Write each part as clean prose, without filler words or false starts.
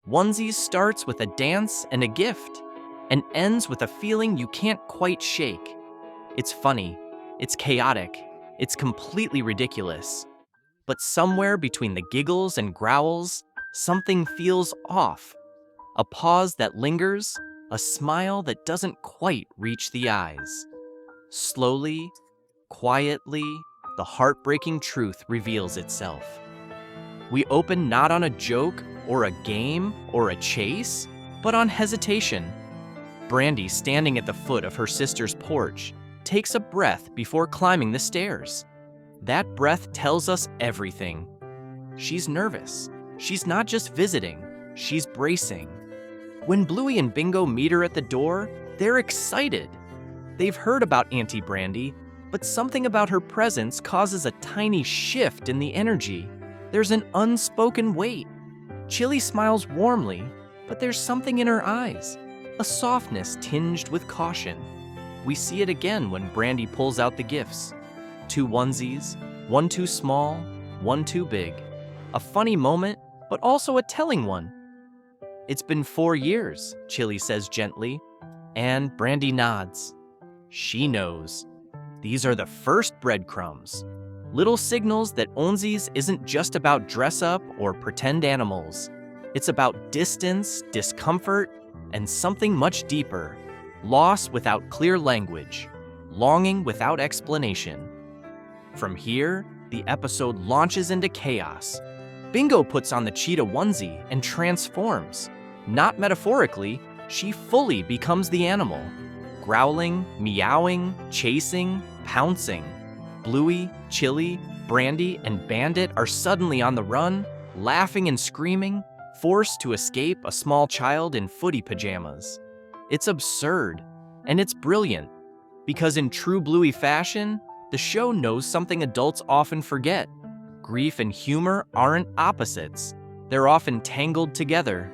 Onesies starts with a dance and a gift, and ends with a feeling you can't quite shake. It's funny, it's chaotic, it's completely ridiculous. But somewhere between the giggles and growls, something feels off. A pause that lingers, a smile that doesn't quite reach the eyes. Slowly, quietly, the heartbreaking truth reveals itself. We open not on a joke or a game or a chase, but on hesitation. Brandy, standing at the foot of her sister's porch, takes a breath before climbing the stairs. That breath tells us everything. She's nervous. She's not just visiting, she's bracing. When Bluey and Bingo meet her at the door, they're excited. They've heard about Auntie Brandy, but something about her presence causes a tiny shift in the energy. There's an unspoken weight. Chili smiles warmly, but there's something in her eyes, a softness tinged with caution. We see it again when Brandy pulls out the gifts. 2 onesies, one too small, one too big. A funny moment, but also a telling one. "It's been 4 years," Chili says gently, and Brandy nods. She knows. These are the first breadcrumbs. Little signals that onesies isn't just about dress up or pretend animals. It's about distance, discomfort, and something much deeper. Loss without clear language. Longing without explanation. From here, the episode launches into chaos. Bingo puts on the cheetah onesie and transforms. Not metaphorically, she fully becomes the animal. Growling, meowing, chasing, pouncing. Bluey, Chili, Brandy, and Bandit are suddenly on the run, laughing and screaming, forced to escape a small child in footy pajamas. It's absurd, and it's brilliant, because in true Bluey fashion, the show knows something adults often forget. Grief and humor aren't opposites. They're often tangled together.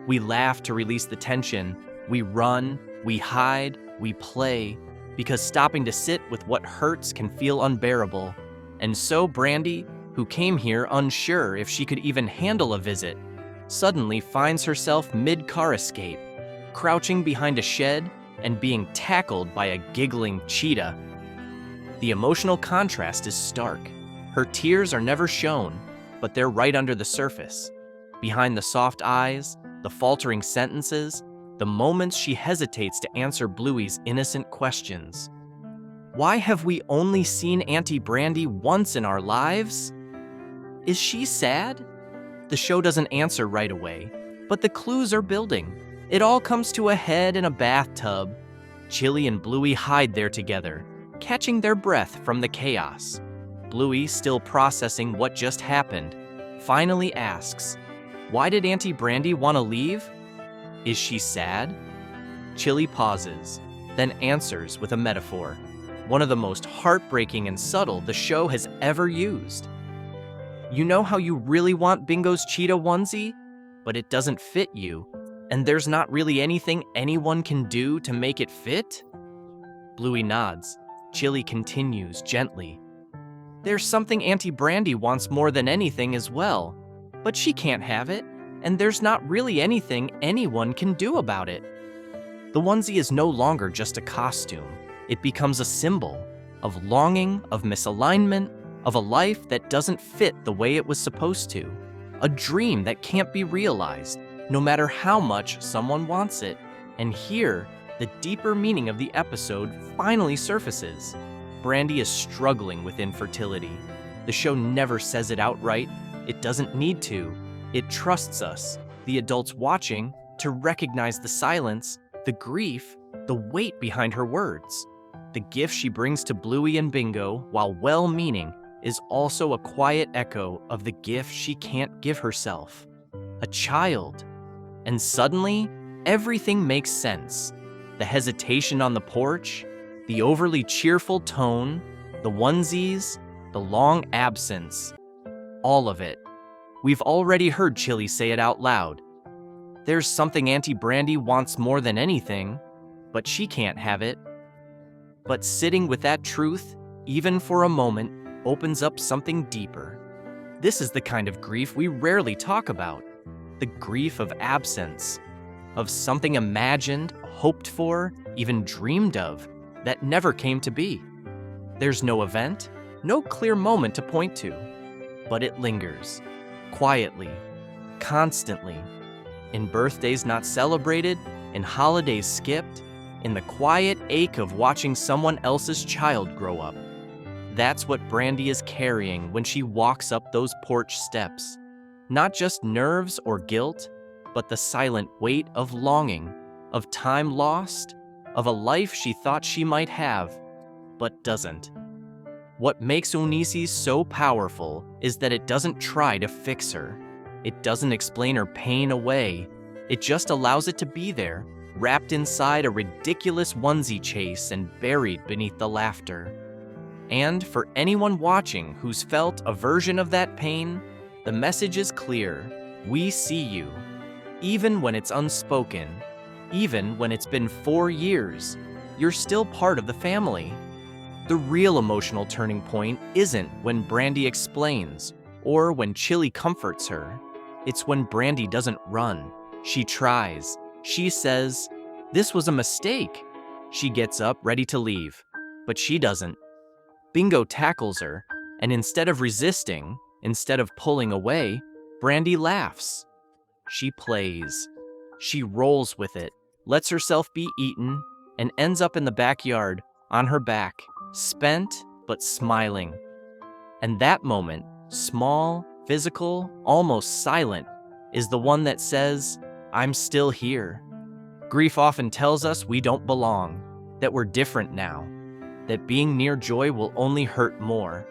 We laugh to release the tension. We run, we hide, we play, because stopping to sit with what hurts can feel unbearable. And so Brandy, who came here unsure if she could even handle a visit, suddenly finds herself mid-car escape, crouching behind a shed and being tackled by a giggling cheetah. The emotional contrast is stark. Her tears are never shown, but they're right under the surface. Behind the soft eyes, the faltering sentences, the moments she hesitates to answer Bluey's innocent questions. Why have we only seen Auntie Brandy once in our lives? Is she sad? The show doesn't answer right away, but the clues are building. It all comes to a head in a bathtub. Chili and Bluey hide there together, catching their breath from the chaos. Bluey, still processing what just happened, finally asks, "Why did Auntie Brandy want to leave? Is she sad?" Chili pauses, then answers with a metaphor, one of the most heartbreaking and subtle the show has ever used. "You know how you really want Bingo's cheetah onesie, but it doesn't fit you, and there's not really anything anyone can do to make it fit?" Bluey nods. Chili continues gently. "There's something Auntie Brandy wants more than anything as well, but she can't have it, and there's not really anything anyone can do about it." The onesie is no longer just a costume. It becomes a symbol of longing, of misalignment, of a life that doesn't fit the way it was supposed to. A dream that can't be realized, no matter how much someone wants it. And here, the deeper meaning of the episode finally surfaces. Brandy is struggling with infertility. The show never says it outright. It doesn't need to. It trusts us, the adults watching, to recognize the silence, the grief, the weight behind her words. The gift she brings to Bluey and Bingo, while well-meaning, is also a quiet echo of the gift she can't give herself. A child. And suddenly, everything makes sense. The hesitation on the porch, the overly cheerful tone, the onesies, the long absence. All of it. We've already heard Chili say it out loud. There's something Auntie Brandy wants more than anything, but she can't have it. But sitting with that truth, even for a moment, opens up something deeper. This is the kind of grief we rarely talk about. the grief of absence, of something imagined, hoped for, even dreamed of, that never came to be. There's no event, no clear moment to point to, but it lingers, quietly, constantly, in birthdays not celebrated, in holidays skipped, in the quiet ache of watching someone else's child grow up. That's what Brandy is carrying when she walks up those porch steps. Not just nerves or guilt, but the silent weight of longing, of time lost, of a life she thought she might have, but doesn't. What makes Onesi's so powerful is that it doesn't try to fix her. It doesn't explain her pain away. It just allows it to be there, wrapped inside a ridiculous onesie chase and buried beneath the laughter. And for anyone watching who's felt a version of that pain, the message is clear. We see you. Even when it's unspoken, even when it's been 4 years, you're still part of the family. The real emotional turning point isn't when Brandy explains or when Chili comforts her. It's when Brandy doesn't run. She tries. She says, "This was a mistake." She gets up, ready to leave, but she doesn't. Bingo tackles her, and instead of resisting, instead of pulling away, Brandy laughs. She plays. She rolls with it, lets herself be eaten, and ends up in the backyard, on her back, spent but smiling. And that moment, small, physical, almost silent, is the one that says, "I'm still here." Grief often tells us we don't belong, that we're different now, that being near joy will only hurt more.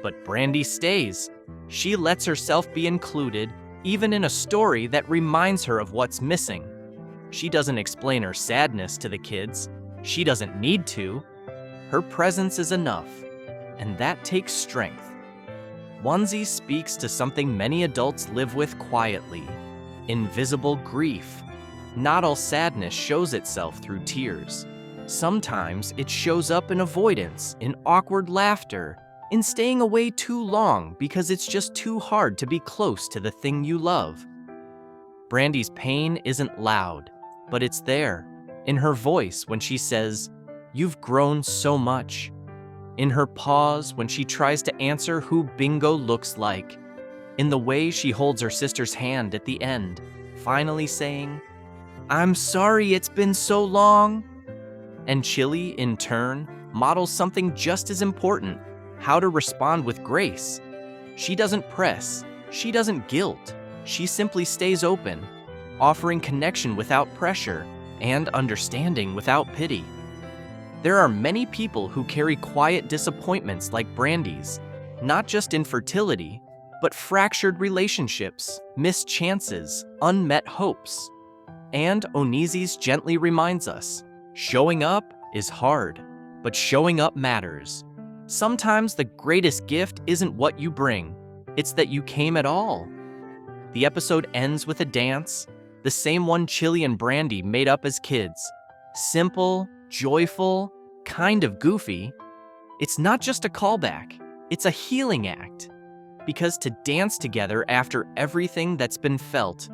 But Brandy stays. She lets herself be included, even in a story that reminds her of what's missing. She doesn't explain her sadness to the kids. She doesn't need to. Her presence is enough, and that takes strength. Onesie speaks to something many adults live with quietly: invisible grief. Not all sadness shows itself through tears. Sometimes it shows up in avoidance, in awkward laughter, in staying away too long because it's just too hard to be close to the thing you love. Brandy's pain isn't loud, but it's there, in her voice when she says, "You've grown so much," in her pause when she tries to answer who Bingo looks like, in the way she holds her sister's hand at the end, finally saying, "I'm sorry it's been so long." And Chili, in turn, models something just as important: how to respond with grace. She doesn't press, she doesn't guilt, she simply stays open, offering connection without pressure and understanding without pity. There are many people who carry quiet disappointments like Brandy's, not just infertility, but fractured relationships, missed chances, unmet hopes. And Onesi's gently reminds us, showing up is hard, but showing up matters. Sometimes the greatest gift isn't what you bring, it's that you came at all. The episode ends with a dance, the same one Chili and Brandy made up as kids. Simple, joyful, kind of goofy. It's not just a callback, it's a healing act. Because to dance together after everything that's been felt,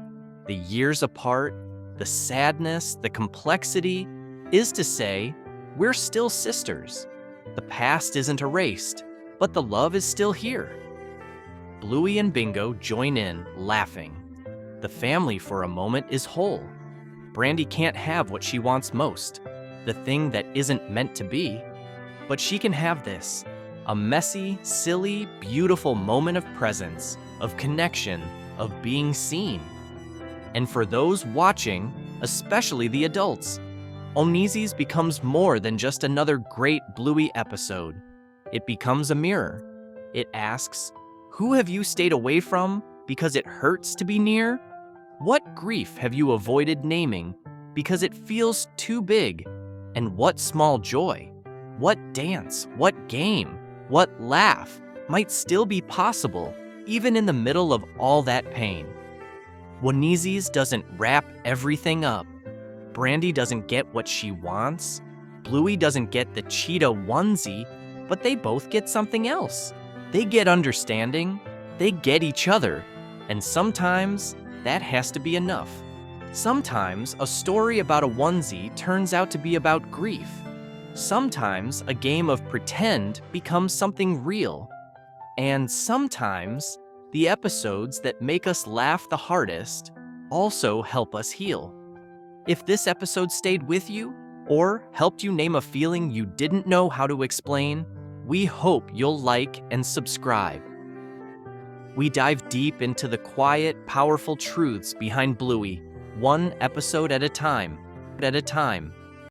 the years apart, the sadness, the complexity, is to say, we're still sisters. The past isn't erased, but the love is still here. Bluey and Bingo join in, laughing. The family for a moment is whole. Brandy can't have what she wants most, the thing that isn't meant to be, but she can have this, a messy, silly, beautiful moment of presence, of connection, of being seen. And for those watching, especially the adults, Onesi's becomes more than just another great Bluey episode. It becomes a mirror. It asks, who have you stayed away from because it hurts to be near? What grief have you avoided naming because it feels too big? And what small joy, what dance, what game, what laugh might still be possible even in the middle of all that pain? Onesi's doesn't wrap everything up. Brandy doesn't get what she wants. Bluey doesn't get the cheetah onesie, but they both get something else. They get understanding, they get each other, and sometimes that has to be enough. Sometimes a story about a onesie turns out to be about grief. Sometimes a game of pretend becomes something real. And sometimes the episodes that make us laugh the hardest also help us heal. If this episode stayed with you or helped you name a feeling you didn't know how to explain, we hope you'll like and subscribe. We dive deep into the quiet, powerful truths behind Bluey, one episode at a time.